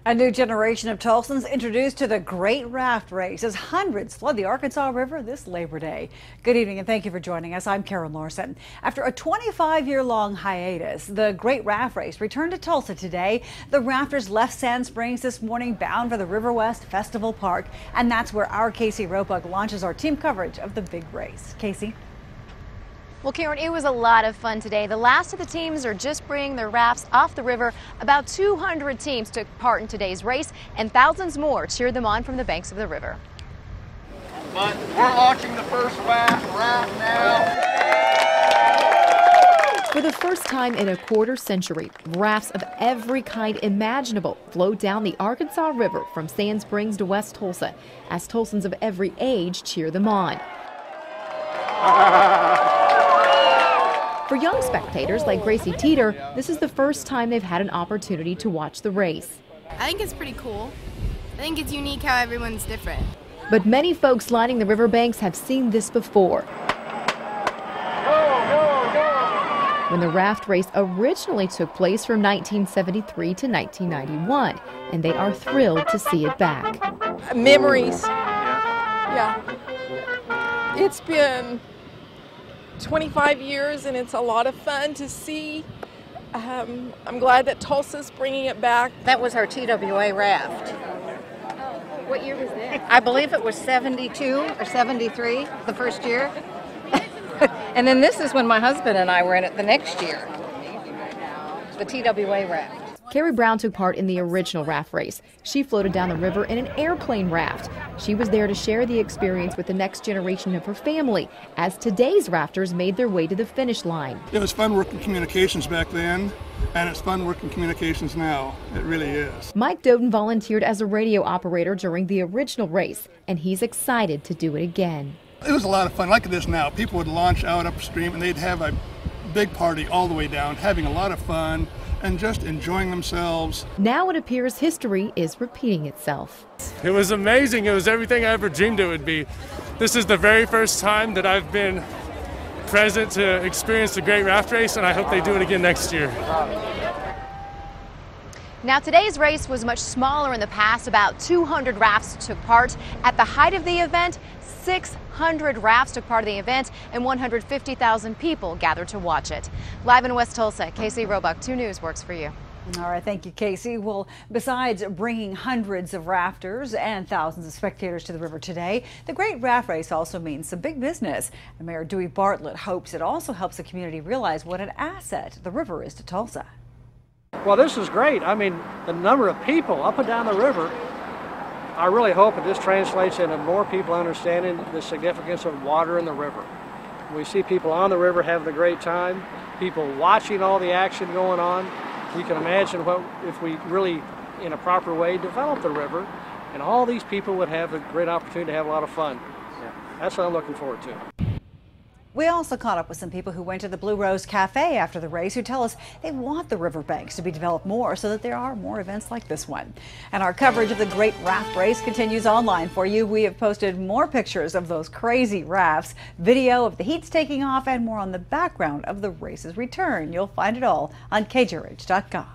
A new generation of Tulsans introduced to the Great Raft Race as hundreds flood the Arkansas River this Labor Day. Good evening and thank you for joining us. I'm Karen Larson. After a 25-year-long hiatus, the Great Raft Race returned to Tulsa today. The rafters left Sand Springs this morning bound for the River West Festival Park, and that's where our Casey Roebuck launches our team coverage of the big race. Casey? Well, Karen, it was a lot of fun today. The last of the teams are just bringing their rafts off the river. About 200 teams took part in today's race, and thousands more cheered them on from the banks of the river. But we're launching the first raft now. For the first time in a quarter century, rafts of every kind imaginable flowed down the Arkansas River from Sand Springs to West Tulsa, as Tulsans of every age cheer them on. For young spectators like Gracie Teeter, this is the first time they've had an opportunity to watch the race. I think it's pretty cool. I think it's unique how everyone's different. But many folks lining the riverbanks have seen this before. When the raft race originally took place from 1973 to 1991, and they are thrilled to see it back. Memories. Yeah. It's been 25 years and it's a lot of fun to see. I'm glad that Tulsa's bringing it back. That was our TWA raft. What year was that? I believe it was 72 or 73, the first year. And then this is when my husband and I were in it the next year, the TWA raft. Carrie Brown took part in the original raft race. She floated down the river in an airplane raft. She was there to share the experience with the next generation of her family as today's rafters made their way to the finish line. It was fun working communications back then, and it's fun working communications now. It really is. Mike Doden volunteered as a radio operator during the original race, and he's excited to do it again. It was a lot of fun. Like it is now, people would launch out upstream and they'd have a big party all the way down, having a lot of fun and just enjoying themselves. Now it appears history is repeating itself. It was amazing. It was everything I ever dreamed it would be. This is the very first time that I've been present to experience the Great Raft Race, and I hope they do it again next year. Now, today's race was much smaller in the past. About 200 rafts took part. At the height of the event, 600 rafts took part of the event, and 150,000 people gathered to watch it. Live in West Tulsa, Casey Roebuck, 2 News works for you. All right, thank you, Casey. Well, besides bringing hundreds of rafters and thousands of spectators to the river today, the Great Raft Race also means some big business. And Mayor Dewey Bartlett hopes it also helps the community realize what an asset the river is to Tulsa. Well, this is great. I mean, the number of people up and down the river, I really hope that this translates into more people understanding the significance of water in the river. We see people on the river having a great time, people watching all the action going on. We can imagine what if we really, in a proper way, develop the river, and all these people would have a great opportunity to have a lot of fun. Yeah, that's what I'm looking forward to. We also caught up with some people who went to the Blue Rose Cafe after the race who tell us they want the riverbanks to be developed more so that there are more events like this one. And our coverage of the Great Raft Race continues online for you. We have posted more pictures of those crazy rafts, video of the heats taking off, and more on the background of the race's return. You'll find it all on KJRH.com.